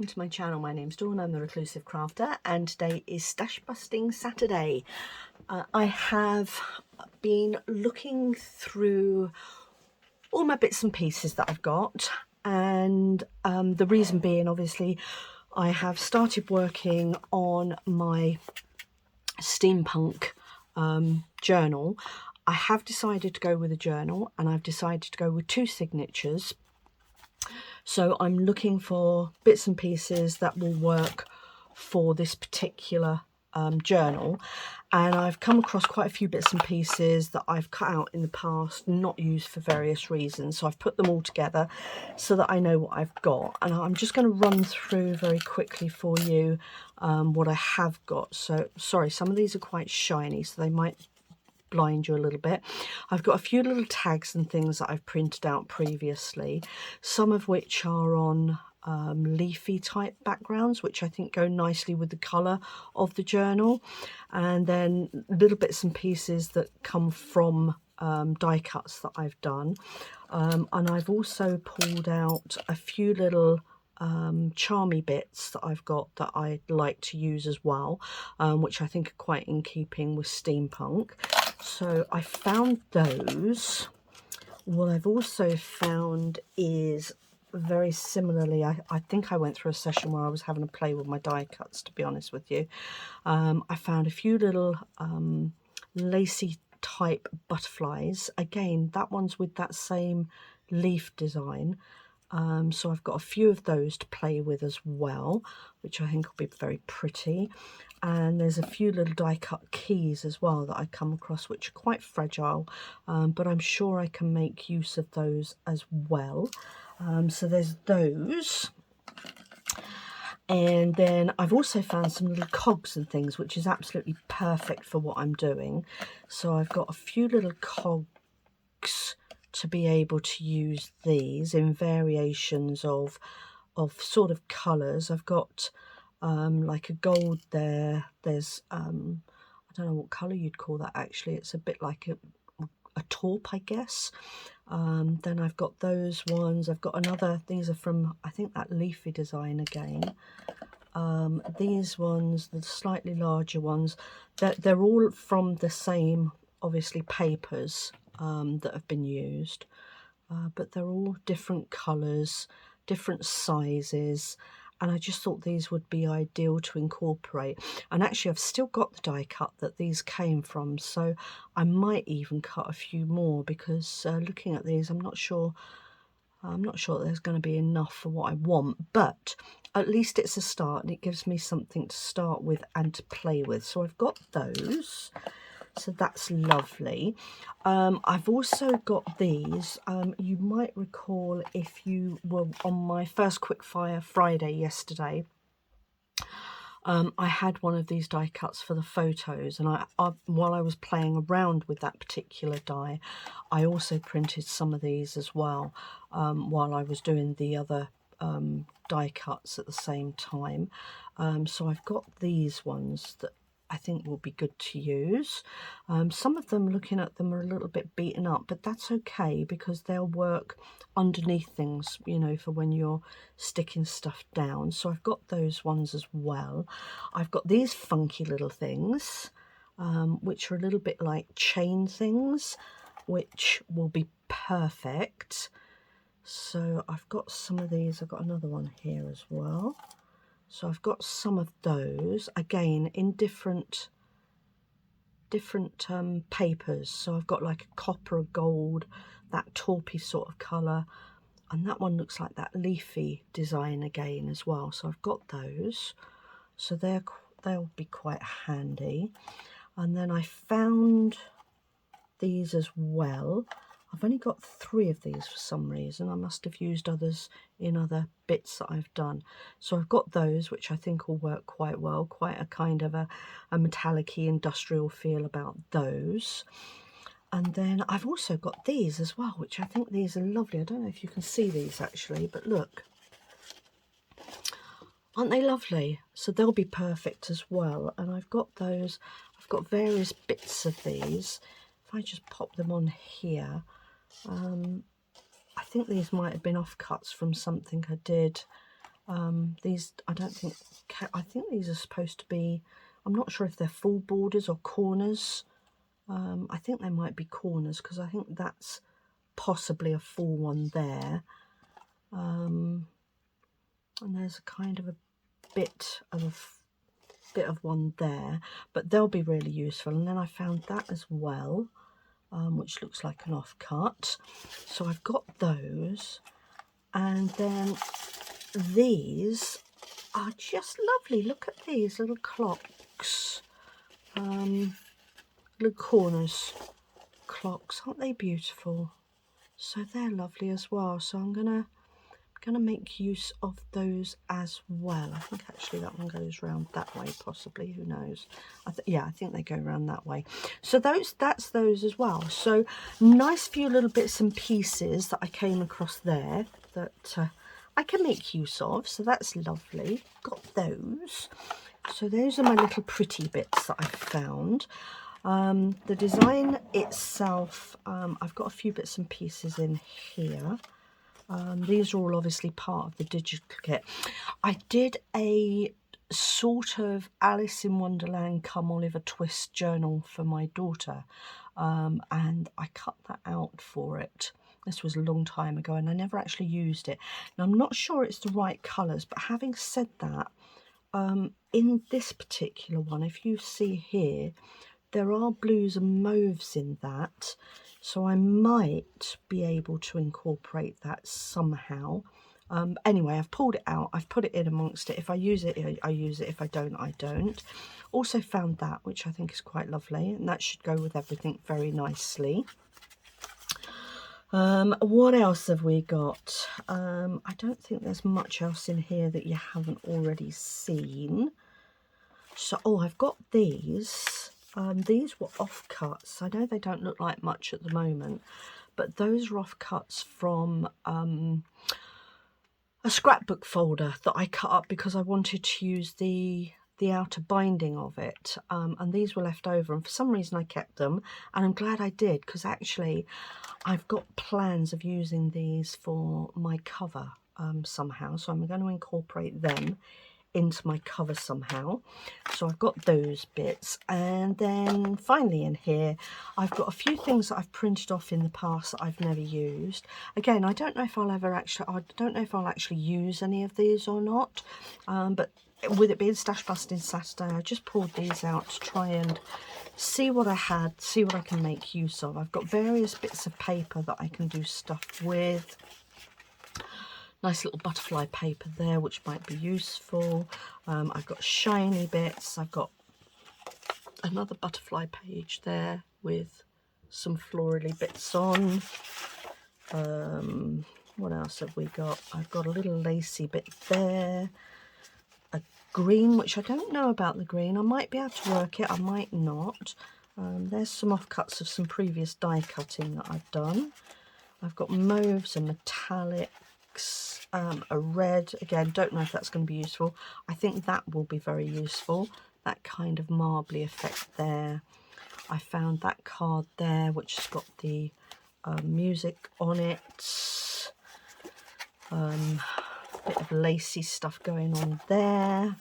to my channel. My name's Dawn, I'm the Reclusive Crafter, and today is Stashbusting Saturday. I have been looking through all my bits and pieces that I've got, and the reason being, obviously, I have started working on my steampunk journal. I have decided to go with a journal, and I've decided to go with 2 signatures. So I'm looking for bits and pieces that will work for this particular journal, and I've come across quite a few bits and pieces that I've cut out in the past, not used for various reasons. So I've put them all together so that I know what I've got, and I'm just going to run through very quickly for you what I have got. So sorry, some of these are quite shiny, so they might blind you a little bit. I've got a few little tags and things that I've printed out previously, some of which are on leafy type backgrounds, which I think go nicely with the colour of the journal, and then little bits and pieces that come from die cuts that I've done, and I've also pulled out a few little charmy bits that I've got that I'd like to use as well, which I think are quite in keeping with steampunk. So I found those. What I've also found is very similarly, I think I went through a session where I was having a play with my die cuts, to be honest with you. I found a few little lacy type butterflies. Again, that one's with that same leaf design. So I've got a few of those to play with as well, which I think will be very pretty. And there's a few little die cut keys as well that I come across, which are quite fragile, but I'm sure I can make use of those as well. So there's those. And then I've also found some little cogs and things, which is absolutely perfect for what I'm doing. So I've got a few little cogs to be able to use these in variations of sort of colours. I've got like a gold there. There's I don't know what colour you'd call that actually. It's a bit like a taupe, I guess. Then I've got those ones. I've got another, these are from, I think, that leafy design again. These ones, the slightly larger ones, they're all from the same, obviously, papers that have been used, but they're all different colours, different sizes, and I just thought these would be ideal to incorporate. And actually I've still got the die cut that these came from, so I might even cut a few more, because looking at these, I'm not sure that there's going to be enough for what I want, but at least it's a start and it gives me something to start with and to play with. So I've got those. So that's lovely. I've also got these. You might recall, if you were on my first Quickfire Friday yesterday, I had one of these die cuts for the photos, and I while I was playing around with that particular die, I also printed some of these as well, while I was doing the other die cuts at the same time. So I've got these ones that I think will be good to use. Some of them, looking at them, are a little bit beaten up, but that's okay, because they'll work underneath things, you know, for when you're sticking stuff down. So I've got those ones as well. I've got these funky little things, which are a little bit like chain things, which will be perfect. So I've got some of these. I've got another one here as well. So I've got some of those, again, in different papers. So I've got like a copper, a gold, that taupey sort of colour, and that one looks like that leafy design again as well. So I've got those. So they'll be quite handy. And then I found these as well. I've only got 3 of these for some reason. I must have used others in other bits that I've done. So I've got those, which I think will work quite well. Quite a kind of a metallic-y industrial feel about those. And then I've also got these as well, which I think these are lovely. I don't know if you can see these actually, but look. Aren't they lovely? So they'll be perfect as well. And I've got those. I've got various bits of these. If I just pop them on here, I think these might have been offcuts from something I did These, I think these are supposed to be, I'm not sure if they're full borders or corners. I think they might be corners, because I think that's possibly a full one there. And there's a kind of a bit of one there, but they'll be really useful. And then I found that as well, which looks like an offcut. So I've got those, and then these are just lovely. Look at these little clocks, little corners clocks, aren't they beautiful? So they're lovely as well. So I'm gonna make use of those as well. I think actually that one goes round that way, possibly, who knows. Yeah, I think they go around that way. So that's those as well. So nice few little bits and pieces that I came across there that I can make use of, so that's lovely. Got those. So those are my little pretty bits that I found. The design itself, I've got a few bits and pieces in here. These are all obviously part of the digital kit. I did a sort of Alice in Wonderland come Oliver Twist journal for my daughter, and I cut that out for it. This was a long time ago, and I never actually used it. And I'm not sure it's the right colours, but having said that, in this particular one, if you see here, there are blues and mauves in that, so I might be able to incorporate that somehow. Anyway, I've pulled it out, I've put it in amongst it. If I use it, I use it. If I don't, I don't. Also found that, which I think is quite lovely, and that should go with everything very nicely. What else have we got? I don't think there's much else in here that you haven't already seen. So, oh, I've got these. These were offcuts. I know they don't look like much at the moment, but those are offcuts from a scrapbook folder that I cut up because I wanted to use the outer binding of it, and these were left over, and for some reason I kept them, and I'm glad I did, because actually I've got plans of using these for my cover somehow, so I'm going to incorporate them into my cover somehow. So I've got those bits, and then finally in here I've got a few things that I've printed off in the past that I've never used. Again, I don't know if I'll actually use any of these or not, but with it being Stashbusting Saturday, I just pulled these out to try and see what I had, see what I can make use of. I've got various bits of paper that I can do stuff with. Nice little butterfly paper there, which might be useful. I've got shiny bits. I've got another butterfly page there with some florally bits on. What else have we got? I've got a little lacy bit there. A green, which I don't know about the green. I might be able to work it, I might not. There's some offcuts of some previous die cutting that I've done. I've got mauves and metallics, a red. Again, don't know if that's going to be useful. I think that will be very useful. That kind of marbly effect there. I found that card there, which has got the music on it. Bit of lacy stuff going on there.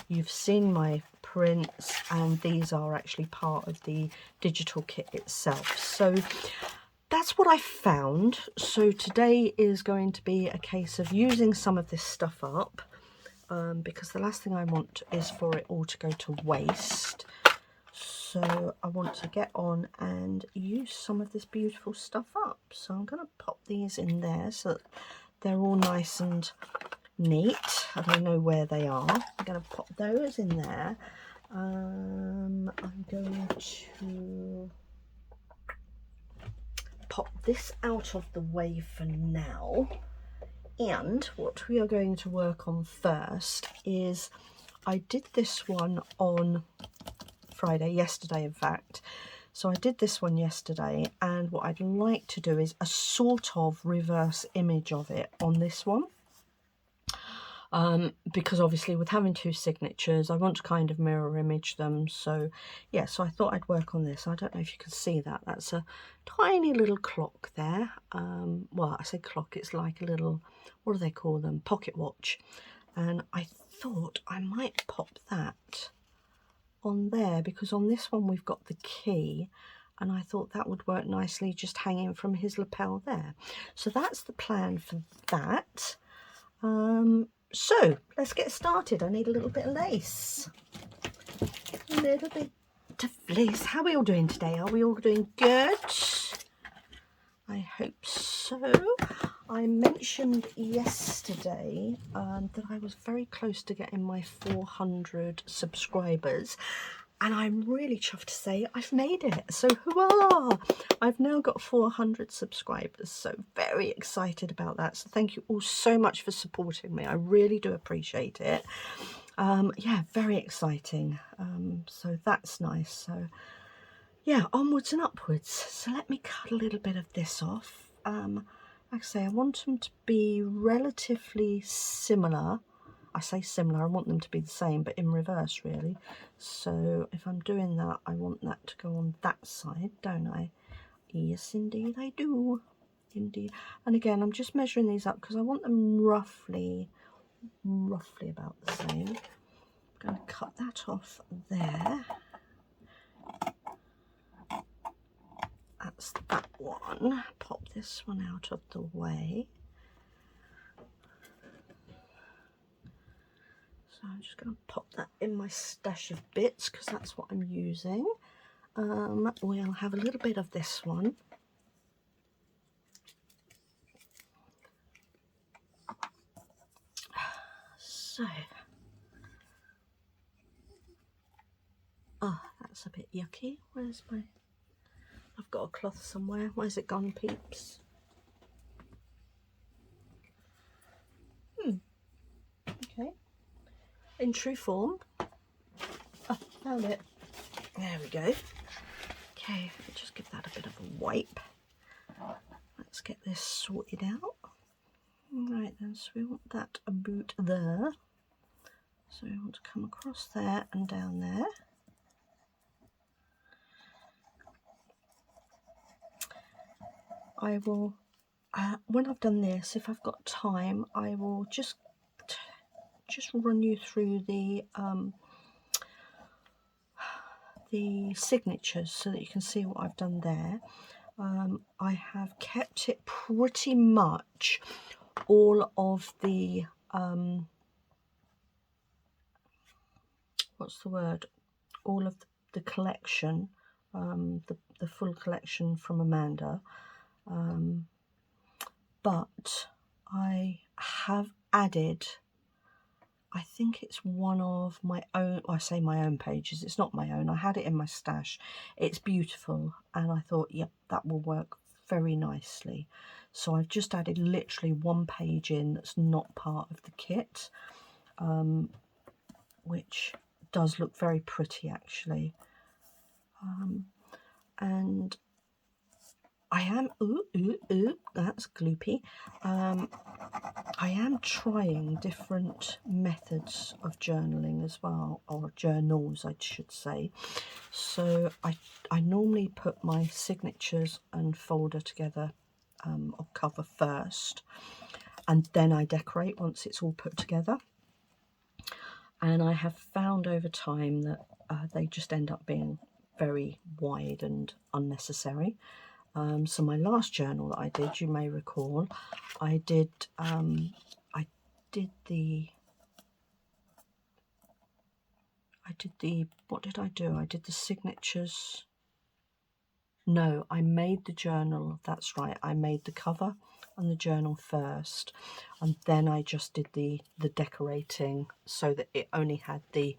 You've seen my prints, and these are actually part of the digital kit itself. So that's what I found. So today is going to be a case of using some of this stuff up, because the last thing I want is for it all to go to waste. So I want to get on and use some of this beautiful stuff up. So I'm going to pop these in there so that they're all nice and neat, and I know where they are. I'm going to pop those in there. I'm going to pop this out of the way for now, and what we are going to work on first is, I did this one on Friday, yesterday in fact. So I did this one yesterday, and what I'd like to do is a sort of reverse image of it on this one. Because obviously with having two signatures, I want to kind of mirror image them. So yeah, so I thought I'd work on this. I don't know if you can see that. That's a tiny little clock there. Well, I say clock, it's like a little, what do they call them? Pocket watch. and I thought I might pop that on there because on this one we've got the key, and I thought that would work nicely just hanging from his lapel there. So that's the plan for that. So let's get started. I need a little bit of lace. A little bit of lace. How are we all doing today? Are we all doing good? I hope so. I mentioned yesterday that I was very close to getting my 400 subscribers, and I'm really chuffed to say I've made it. So hurrah! I've now got 400 subscribers, so very excited about that. So thank you all so much for supporting me. I really do appreciate it. Yeah, very exciting. So that's nice. So yeah, onwards and upwards. So let me cut a little bit of this off. Like I say, I want them to be relatively similar. I say similar, I want them to be the same, but in reverse really. So if I'm doing that, I want that to go on that side, don't I? Yes, indeed I do. Indeed. And again, I'm just measuring these up because I want them roughly about the same. I'm going to cut that off there. That's that one. Pop this one out of the way. So I'm just going to pop that in my stash of bits because that's what I'm using. We'll have a little bit of this one. So, oh, that's a bit yucky. Where's my... I've got a cloth somewhere. Where's it gone, peeps? Okay. In true form. Oh, found it. There we go. Okay, just give that a bit of a wipe. Let's get this sorted out. Right then, so we want that about there. So we want to come across there and down there. I will, when I've done this, if I've got time, I will just run you through the signatures so that you can see what I've done there. I have kept it pretty much all of the what's the word? All of the collection, the full collection from Amanda, but I have added, I think it's one of my own, I say my own pages, it's not my own, I had it in my stash, it's beautiful, and I thought, yep, that will work very nicely. So I've just added literally one page in that's not part of the kit, which does look very pretty actually. And I am, that's gloopy. I am trying different methods of journaling as well, or journals I should say. So I normally put my signatures and folder together or cover first, and then I decorate once it's all put together. And I have found over time that they just end up being very wide and unnecessary. So my last journal that I did, you may recall, I did the what did I do? I did the signatures. No, I made the journal, that's right, I made the cover and the journal first, and then I just did the decorating so that it only had the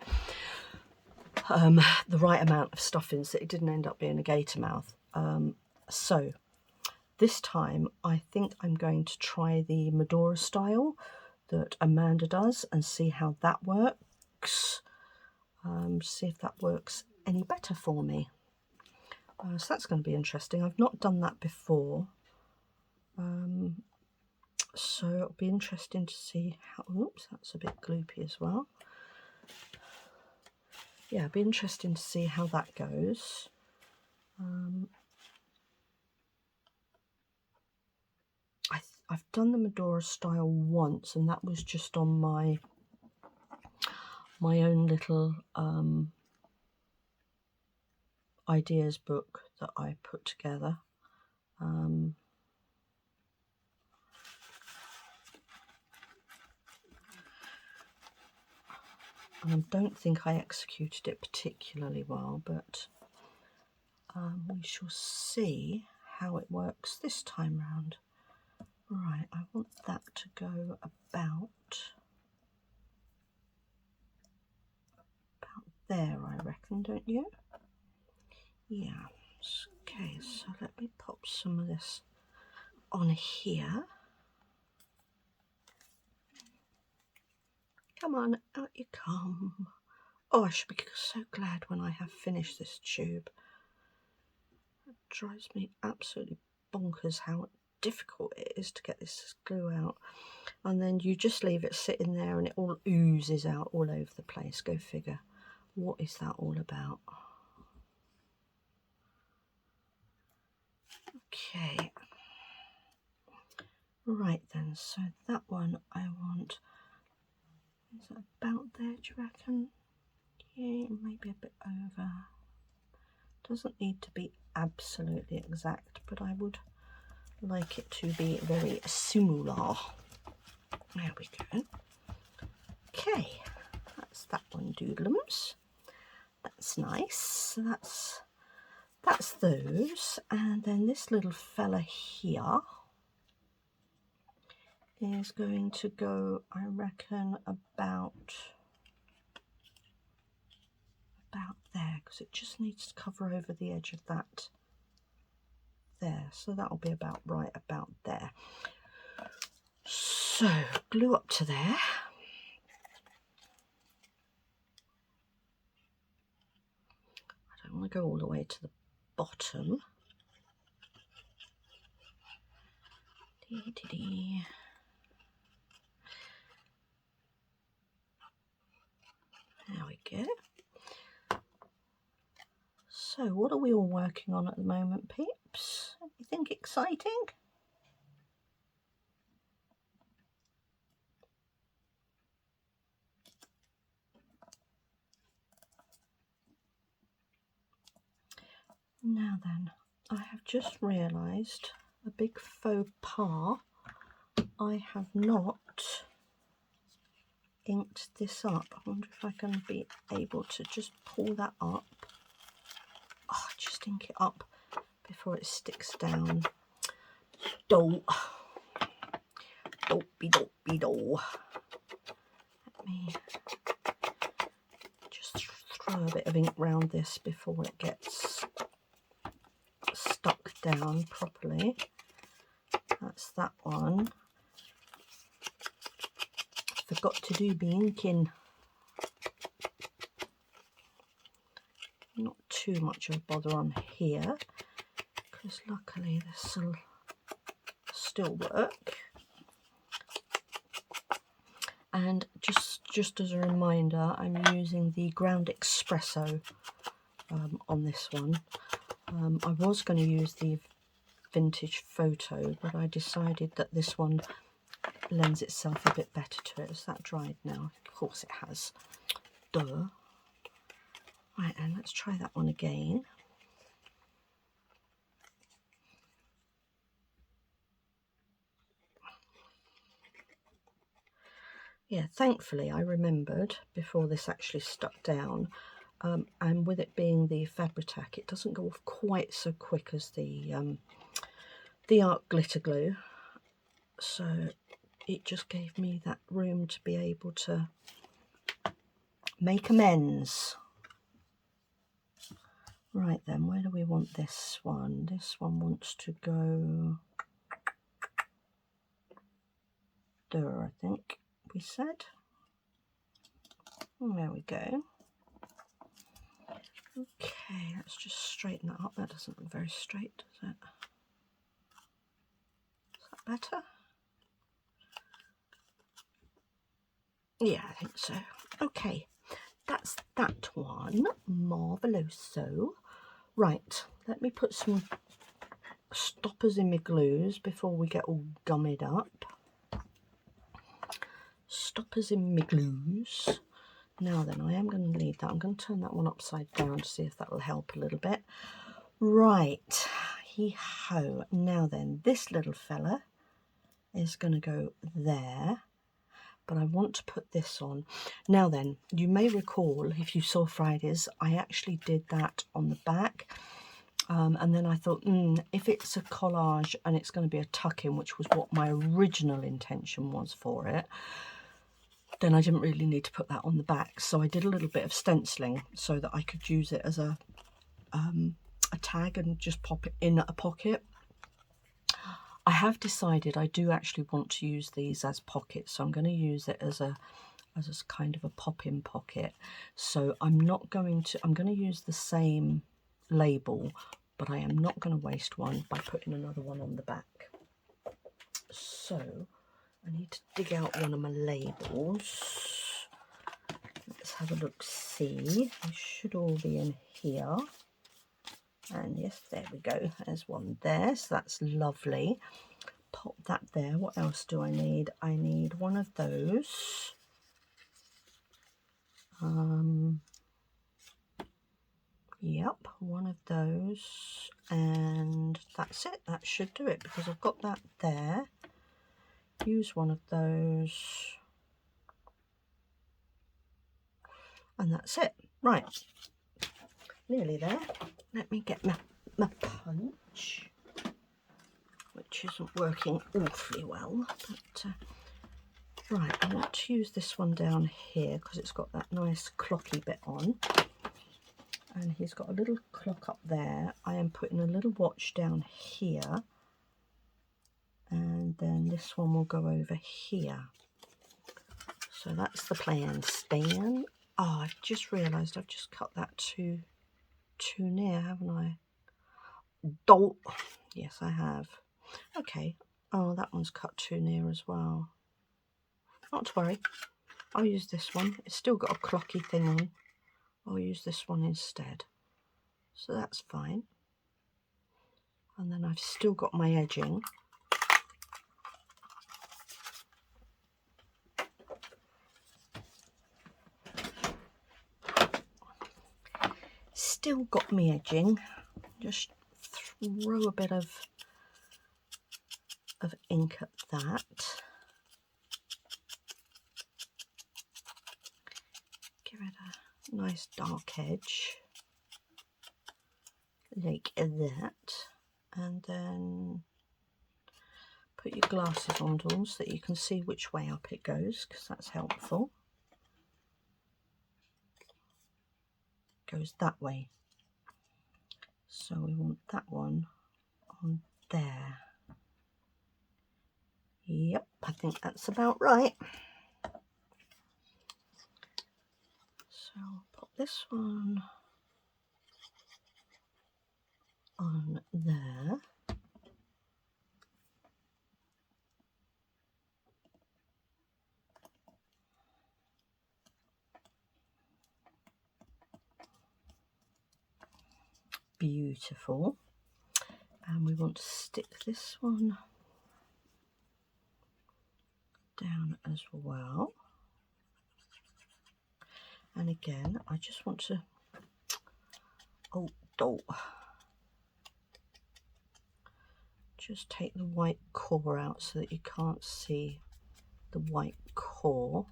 right amount of stuff in, so it didn't end up being a gator mouth. So this time I think I'm going to try the Medora style that Amanda does and see how that works. See if that works any better for me. So that's going to be interesting. I've not done that before. So it'll be interesting to see how... Oops, that's a bit gloopy as well. Yeah, it'll be interesting to see how that goes. I've done the Medora style once, and that was just on my my own little ideas book that I put together. And I don't think I executed it particularly well, but we shall see how it works this time round. Right, I want that to go about there, I reckon, don't you? Yeah. Okay, so let me pop some of this on here. Come on, out you come. Oh, I should be so glad when I have finished this tube. It drives me absolutely bonkers how difficult it is to get this glue out. And then you just leave it sitting there and it all oozes out all over the place. Go figure. What is that all about? Okay. Right then, so that one I want, is that about there, do you reckon? Yeah, maybe a bit over. Doesn't need to be absolutely exact, but I would like it to be very similar. There we go. Okay, that's that one, doodlums. That's nice. So that's those, and then this little fella here is going to go, I reckon, about there, because it just needs to cover over the edge of that there, so that'll be about right about there. So glue up to there. I don't want to go all the way to the bottom. There we go. So what are we all working on at the moment, peeps? Anything exciting? Now then, I have just realised a big faux pas. I have not inked this up. I wonder if I can be able to just pull that up. Oh, just ink it up before it sticks down. Let me just throw a bit of ink round this before it gets stuck down properly. That's that one. Forgot to do the inking. Not too much of a bother on here, because luckily this will still work. And just as a reminder, I'm using the ground espresso on this one. I was going to use the vintage photo, but I decided that this one lends itself a bit better to it. Is that dried now? Of course it has. Duh. Right, and let's try that one again. Yeah, thankfully I remembered before this actually stuck down, and with it being the Fabri-Tac, it doesn't go off quite so quick as the art glitter glue, so it just gave me that room to be able to make amends. Right then, where do we want this one? This one wants to go there, I think we said. There we go. Okay, let's just straighten that up. That doesn't look very straight, does it? Is that better? Yeah, I think so. Okay, that's that one. Marvelloso. Right, let me put some stoppers in my glues before we get all gummied up. Stoppers in my glues. Now then, I am going to leave that. I'm going to turn that one upside down to see if that will help a little bit. Right, hee-ho. Now then, this little fella is going to go there, but I want to put this on. Now then, you may recall, if you saw Friday's, I actually did that on the back. And then I thought, if it's a collage and it's going to be a tuck-in, which was what my original intention was for it, then I didn't really need to put that on the back. So I did a little bit of stenciling so that I could use it as a tag and just pop it in a pocket. I have decided I do actually want to use these as pockets, so I'm going to use it as a kind of a pop-in pocket. So I'm going to use the same label, but I am not going to waste one by putting another one on the back. So I need to dig out one of my labels. Let's have a look, see. They should all be in here. And yes, there we go. There's one there, so that's lovely. Pop that there. What else do I need? I need one of those. Yep, one of those, and that's it. That should do it, because I've got that there. Use one of those, and that's it. Right, nearly there. Let me get my punch, which isn't working awfully well, but right, I want to use this one down here because it's got that nice clocky bit on, and he's got a little clock up there. I am putting a little watch down here, and then this one will go over here. So that's the plan, Stan. Oh, I've just realised I've just cut that too near, haven't I? Dolt. Yes, I have. Okay. Oh, that one's cut too near as well. Not to worry. I'll use this one. It's still got a clocky thing on. I'll use this one instead. So that's fine. And then I've still got my edging. Still got me edging. Just throw a bit of ink at that. Give it a nice dark edge, like that, and then put your glasses on, Dawn, so that you can see which way up it goes, because that's helpful. It goes that way, so we want that one on there. Yep, I think that's about right. So I'll pop this one on there. Beautiful. And we want to stick this one down as well. And again, I just want to, just take the white core out so that you can't see the white core.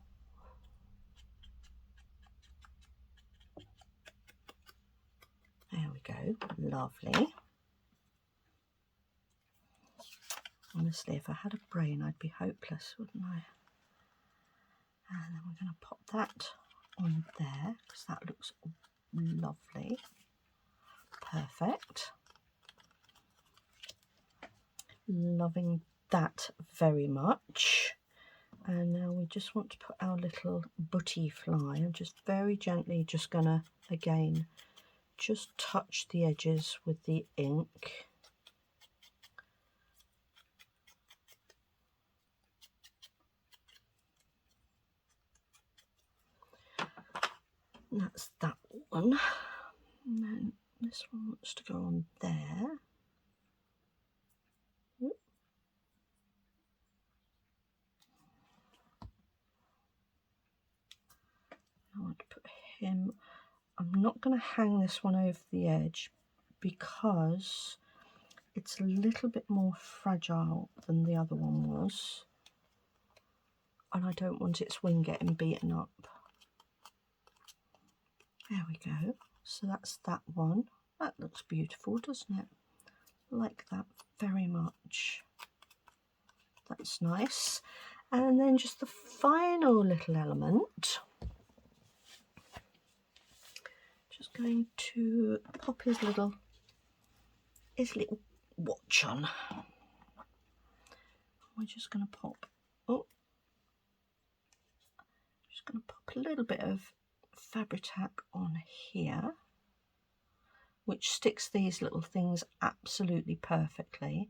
There we go, lovely. Honestly, if I had a brain, I'd be hopeless, wouldn't I? And then we're going to pop that on there, because that looks lovely. Perfect. Loving that very much. And now we just want to put our little butty fly. I'm just very gently just going to, again, just touch the edges with the ink. And that's that one. And then this one wants to go on there. I want hang this one over the edge because it's a little bit more fragile than the other one was, and I don't want its wing getting beaten up. There we go. So that's that one. That looks beautiful, doesn't it? Like that very much. That's nice. And then just the final little element. Just going to pop his little watch on. We're just going to pop, just going to pop a little bit of Fabri-Tac on here, which sticks these little things absolutely perfectly.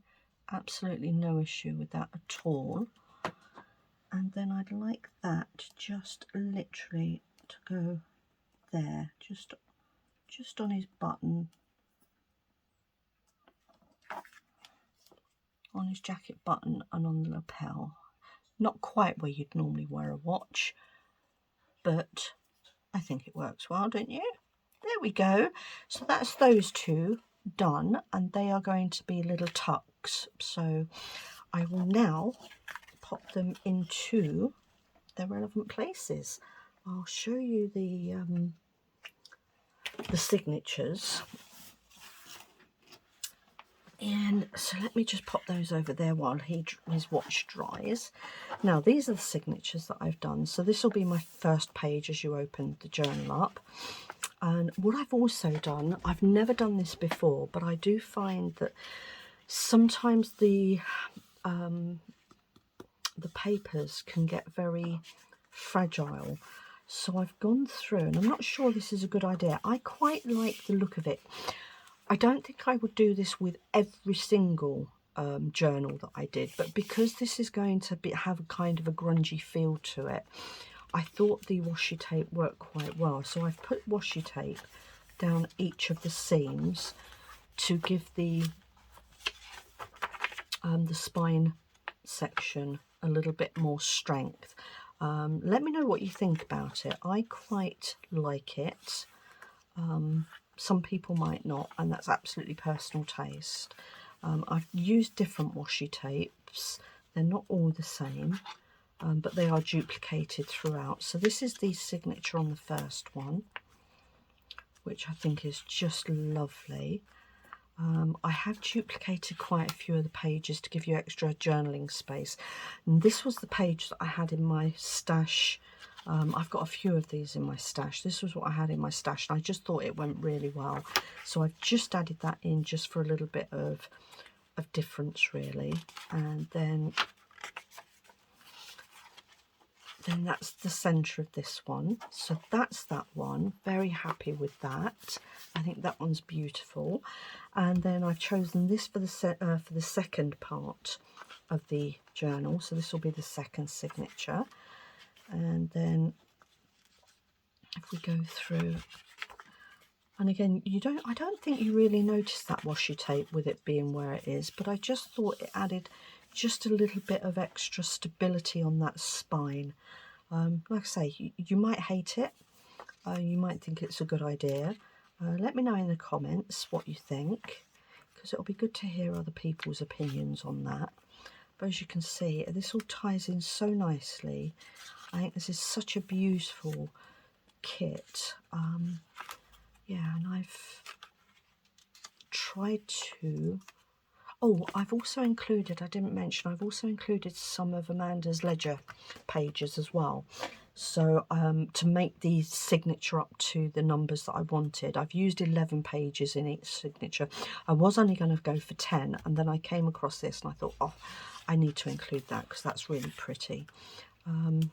Absolutely no issue with that at all. And then I'd like that just literally to go there, just on his button, on his jacket button and on the lapel. Not quite where you'd normally wear a watch, but I think it works well, don't you? There we go. So that's those two done, and they are going to be little tucks. So I will now pop them into their relevant places. I'll show you the signatures. And so let me just pop those over there while his watch dries. Now these are the signatures that I've done. So this will be my first page as you open the journal up. And what I've also done, I've never done this before, but I do find that sometimes the papers can get very fragile. So I've gone through, and I'm not sure this is a good idea. I quite like the look of it. I don't think I would do this with every single journal that I did, but because this is going to have a kind of a grungy feel to it, I thought the washi tape worked quite well. So I've put washi tape down each of the seams to give the spine section a little bit more strength. Let me know what you think about it. I quite like it. Some people might not, and that's absolutely personal taste. I've used different washi tapes. They're not all the same, but they are duplicated throughout. So this is the signature on the first one, which I think is just lovely. I have duplicated quite a few of the pages to give you extra journaling space. And this was the page that I had in my stash. I've got a few of these in my stash. This was what I had in my stash, and I just thought it went really well. So I've just added that in just for a little bit of difference, really. And then that's the centre of this one. So that's that one. Very happy with that. I think that one's beautiful. And then I've chosen this for the second part of the journal. So this will be the second signature. And then if we go through, and again, I don't think you really notice that washi tape with it being where it is, but I just thought it added just a little bit of extra stability on that spine. Like I say, you might hate it, you might think it's a good idea. Let me know in the comments what you think, because it'll be good to hear other people's opinions on that. But as you can see, this all ties in so nicely. I think this is such a beautiful kit. Yeah, and I've tried to... Oh, I've also included, I didn't mention, I've also included some of Amanda's ledger pages as well. So to make the signature up to the numbers that I wanted, I've used 11 pages in each signature. I was only going to go for 10, and then I came across this and I thought, oh, I need to include that because that's really pretty.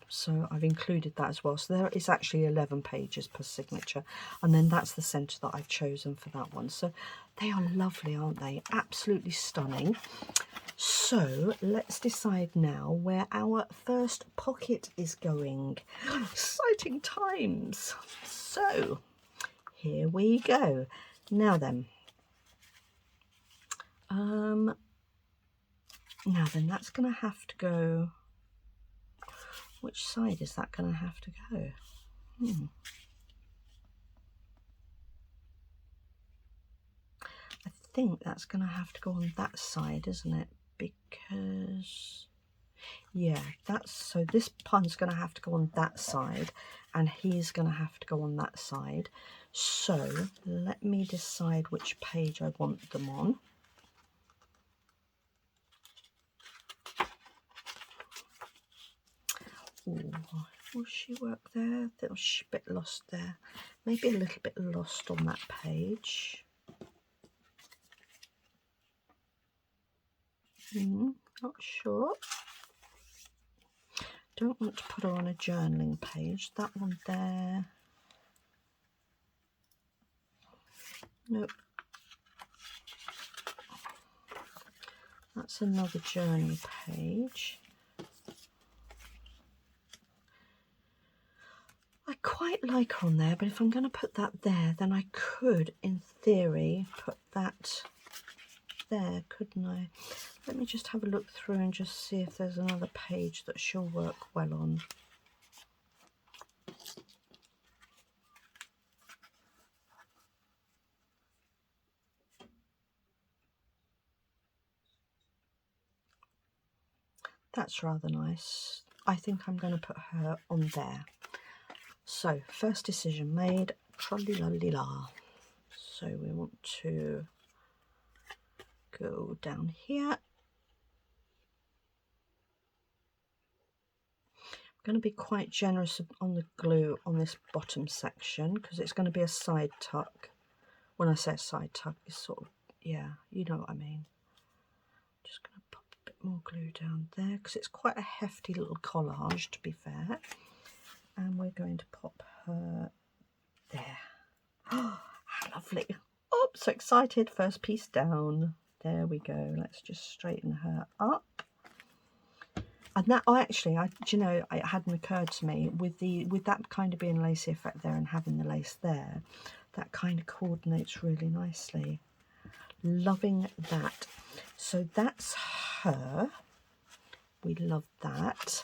So I've included that as well. So there is actually 11 pages per signature, and then that's the centre that I've chosen for that one. So they are lovely, aren't they? Absolutely stunning. So let's decide now where our first pocket is going. Exciting times. So here we go. Now then, that's going to have to go. Which side is that going to have to go? think that's going to have to go on that side, isn't it? Because, yeah, that's, so this pun's going to have to go on that side, and he's going to have to go on that side. So let me decide which page I want them on. Ooh, will she work there? She's a bit lost there. Maybe a little bit lost on that page. Not sure. Don't want to put her on a journaling page. That one there. Nope. That's another journal page. I quite like her on there, but if I'm going to put that there, then I could, in theory, put that there, couldn't I? Let me just have a look through and just see if there's another page that she'll work well on. That's rather nice. I think I'm going to put her on there. So, first decision made, trolley-lolly-la. So we want to go down here. I'm going to be quite generous on the glue on this bottom section because it's going to be a side tuck. When I say a side tuck, it's sort of, yeah, you know what I mean. Just going to pop a bit more glue down there because it's quite a hefty little collage, to be fair. And we're going to pop her there. Oh, how lovely. Oh, so excited. First piece down. There we go. Let's just straighten her up. And that, do you know, it hadn't occurred to me with that kind of being lacy effect there and having the lace there, that kind of coordinates really nicely. Loving that. So that's her. We love that.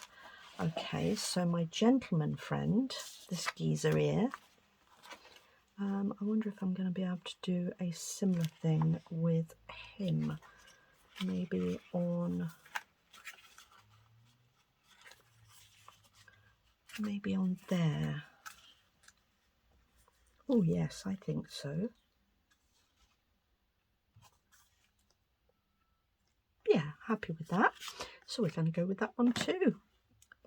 Okay, so my gentleman friend, this geezer here, I wonder if I'm going to be able to do a similar thing with him. Maybe on there. Oh yes, I think so. Yeah, happy with that. So we're going to go with that one too.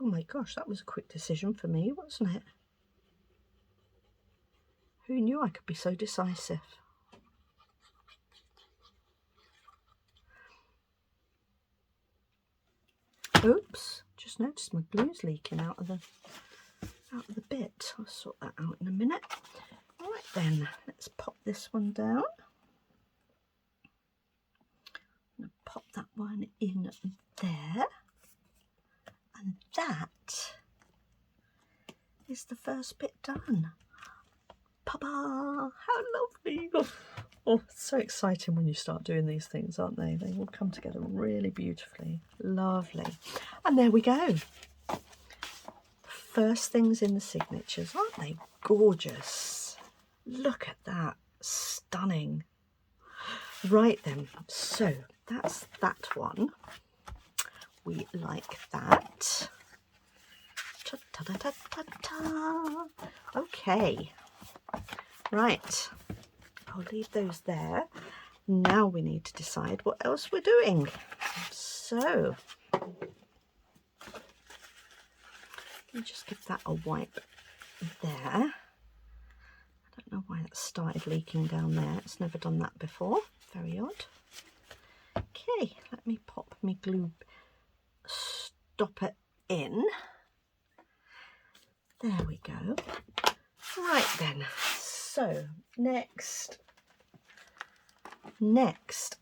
Oh my gosh, that was a quick decision for me, wasn't it? Who knew I could be so decisive? Oops, just noticed my glue's leaking out of the bit. I'll sort that out in a minute. All right then, let's pop this one down. I'm going to pop that one in there. And that is the first bit done. Papa, how lovely. Oh, it's so exciting when you start doing these things, aren't they? They all come together really beautifully. Lovely. And there we go. First things in the signatures. Aren't they gorgeous? Look at that. Stunning. Right then. So that's that one. We like that. Ta-ta-ta-ta-ta. Okay. Right. I'll leave those there. Now we need to decide what else we're doing. So, let me just give that a wipe there. I don't know why that started leaking down there. It's never done that before. Very odd. Okay, let me pop my glue stopper in. There we go. Right then. So, next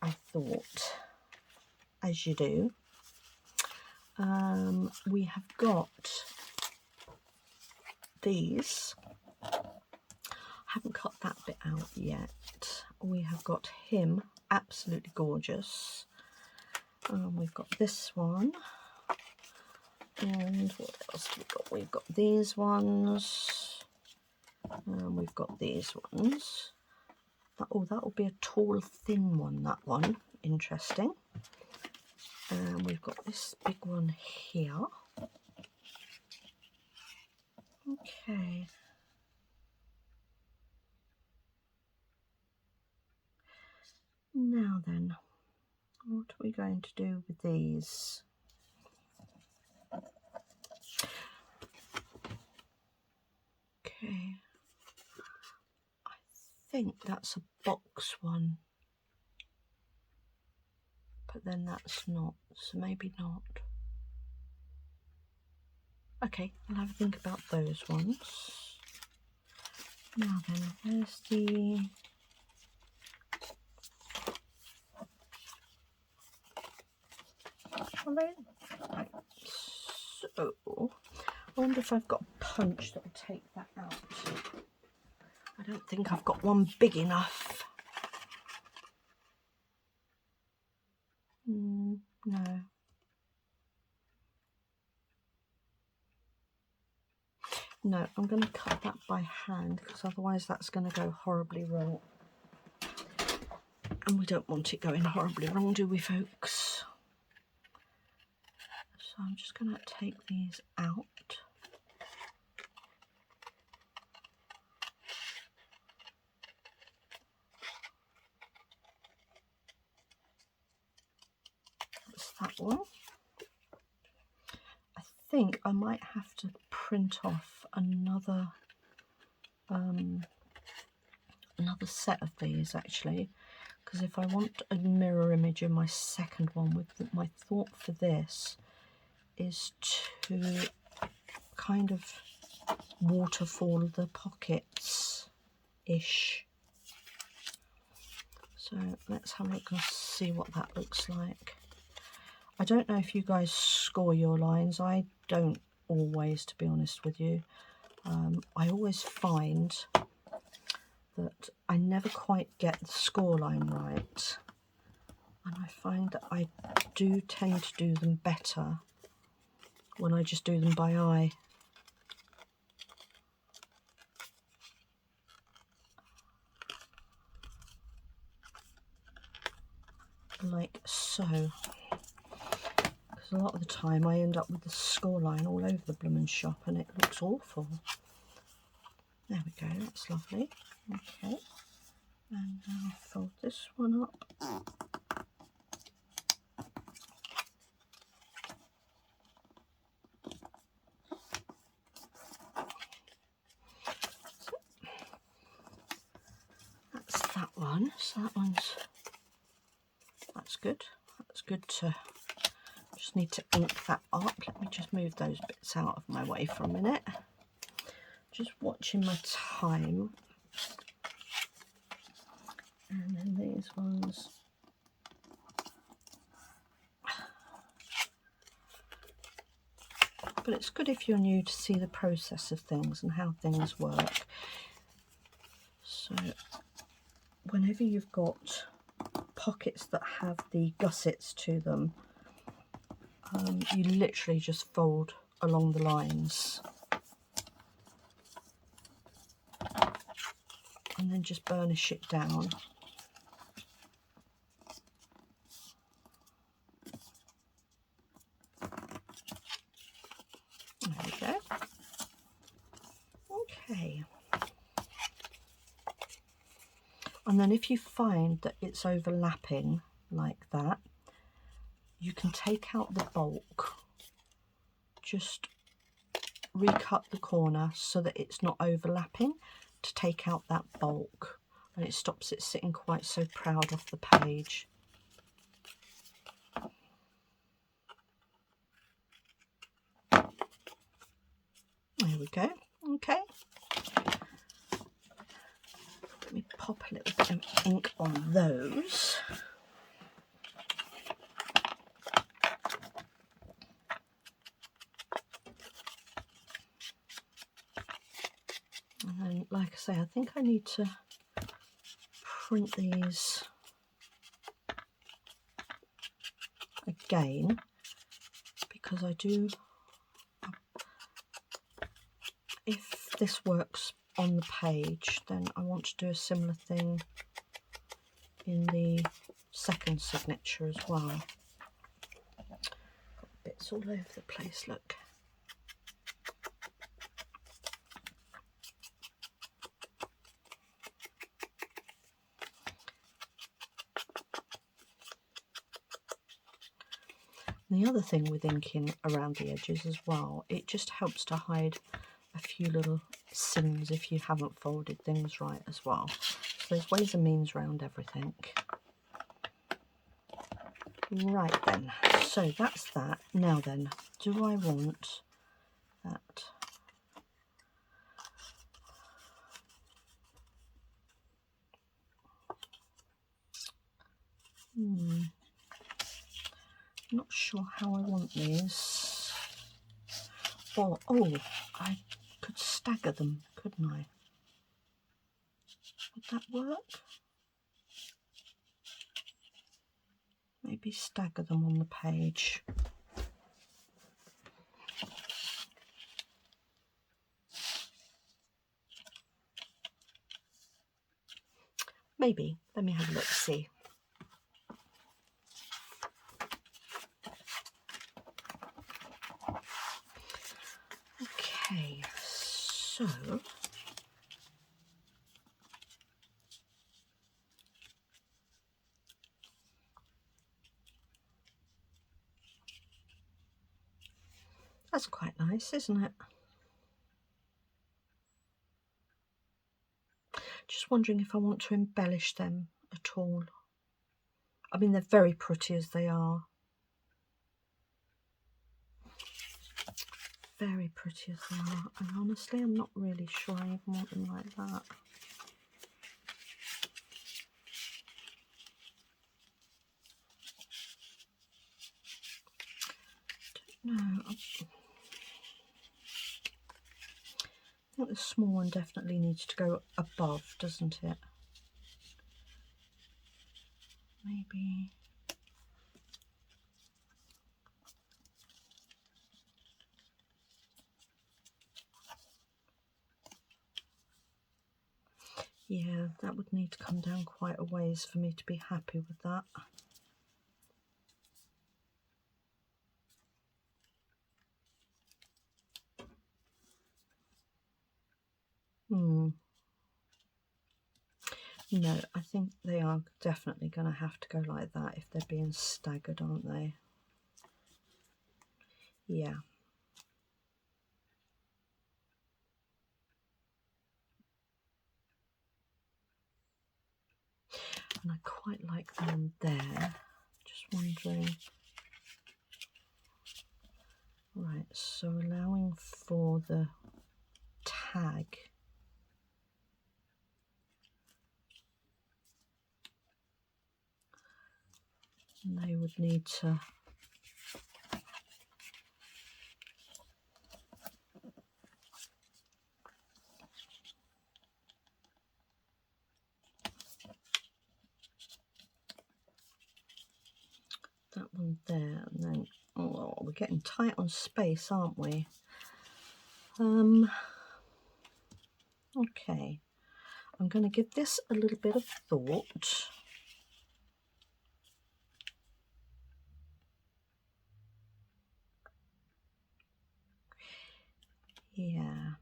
I thought, as you do, we have got these. I haven't cut that bit out yet. We have got him, absolutely gorgeous. We've got this one. And what else have we got? We've got these ones. And we've got these ones. Oh, that will be a tall, thin one, that one. Interesting. And we've got this big one here. Okay. Now then, what are we going to do with these? Okay. I think that's a box one. But then that's not, so maybe not. Okay, I'll have a think about those ones. Now then, there's the... Right, so, I wonder if I've got a punch that will take that out. I don't think I've got one big enough. No. No, I'm going to cut that by hand because otherwise that's going to go horribly wrong. And we don't want it going horribly wrong, do we, folks? So I'm just going to take these out. That's that one. I think I might have to print off another set of these actually, because if I want a mirror image in my second one, my thought for this is to kind of waterfall the pockets ish. So let's have a look and see what that looks like. I don't know if you guys score your lines. I don't always, to be honest with you. I always find that I never quite get the score line right. And I find that I do tend to do them better when I just do them by eye. Like so. Because a lot of the time I end up with the score line all over the bloomin' shop and it looks awful. There we go, that's lovely. Okay. And now I'll fold this one up. That's that one. So that's good. That's good to... Just need to ink that up. Let me just move those bits out of my way for a minute. Just watching my time. And then these ones. But it's good if you're new to see the process of things and how things work. So whenever you've got pockets that have the gussets to them, you literally just fold along the lines and then just burnish it down. There we go. Okay. And then if you find that it's overlapping like that, you can take out the bulk, just recut the corner so that it's not overlapping, to take out that bulk, and it stops it sitting quite so proud off the page. There we go. Okay. Let me pop a little bit of ink on those. And then, like I say, I think I need to print these again, because I do, if this works on the page, then I want to do a similar thing in the second signature as well. Got bits all over the place, look. And the other thing with inking around the edges as well, it just helps to hide a few little seams if you haven't folded things right as well. So there's ways and means around everything. Right then, so that's that. Now then, do I want that? Not sure how I want these. Oh, I could stagger them, couldn't I? Would that work? Maybe stagger them on the page. Maybe. Let me have a look, see. Okay, so that's quite nice, isn't it? Just wondering if I want to embellish them at all. I mean, they're very pretty as they are. Very pretty as they are. And honestly, I'm not really sure I even want them like that. No, I think the small one definitely needs to go above, doesn't it? Maybe. Yeah, that would need to come down quite a ways for me to be happy with that. No, I think they are definitely going to have to go like that if they're being staggered, aren't they? Yeah. And I quite like them there. Just wondering. Right, so allowing for the tag. And they would need to that one there, and then oh, we're getting tight on space, aren't we? Okay, I'm going to give this a little bit of thought. Yeah,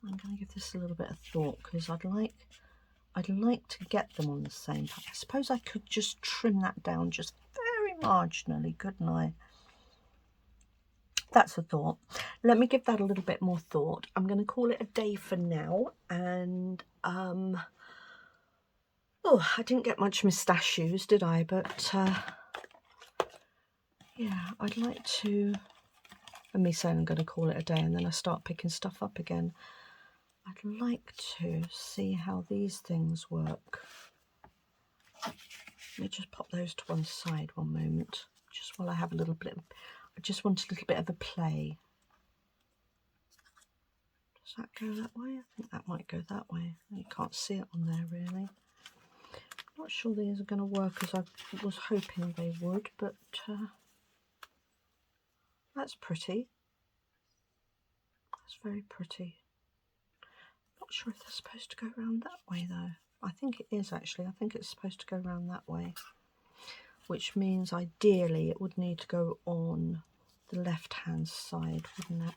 I'm going to give this a little bit of thought because I'd like to get them on the same pattern. I suppose I could just trim that down just very marginally, couldn't I? That's a thought. Let me give that a little bit more thought. I'm going to call it a day for now. And oh, I didn't get much mustachios, did I? But yeah, I'd like to. And me saying I'm going to call it a day, and then I start picking stuff up again. I'd like to see how these things work. Let me just pop those to one side one moment, just while I have a little bit. I just want a little bit of a play. Does that go that way? I think that might go that way. You can't see it on there really. Not sure these are going to work as I was hoping they would, but that's pretty. That's very pretty. Not sure if they're supposed to go around that way though. I think it is actually. I think it's supposed to go around that way, which means ideally it would need to go on the left hand side, wouldn't it?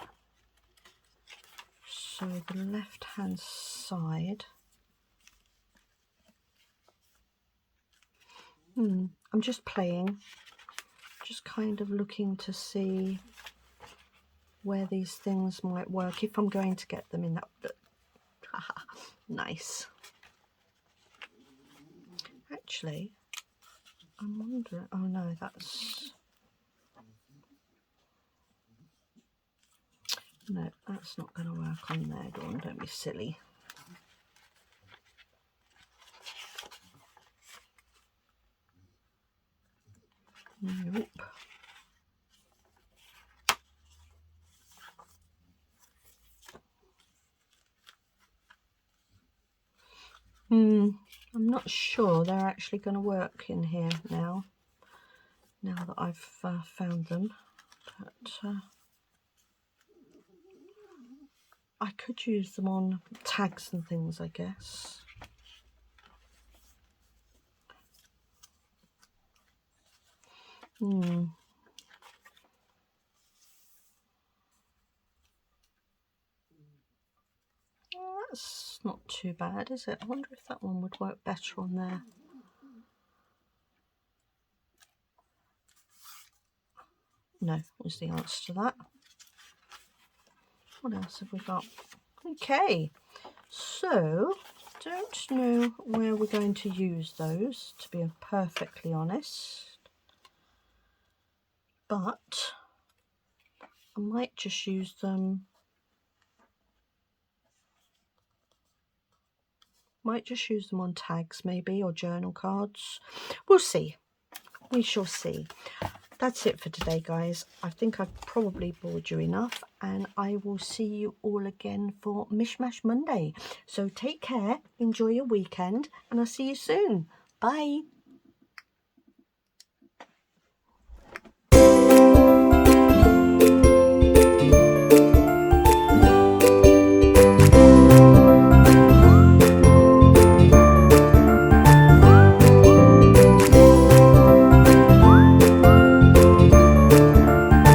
So the left hand side. I'm just playing, just kind of looking to see where these things might work if I'm going to get them in that. Nice. Actually, I'm wondering, oh no, that's not going to work on there. Dawn, don't be silly. Nope. I'm not sure they're actually going to work in here now that I've found them, but I could use them on tags and things, I guess. Well, that's not too bad, is it? I wonder if that one would work better on there. No, was the answer to that. What else have we got? Okay, so don't know where we're going to use those, to be perfectly honest, but I might just use them. Might just use them on tags maybe, or journal cards. We'll see. We shall see. That's it for today, guys. I think I've probably bored you enough, and I will see you all again for Mishmash Monday. So take care, enjoy your weekend, and I'll see you soon. Bye.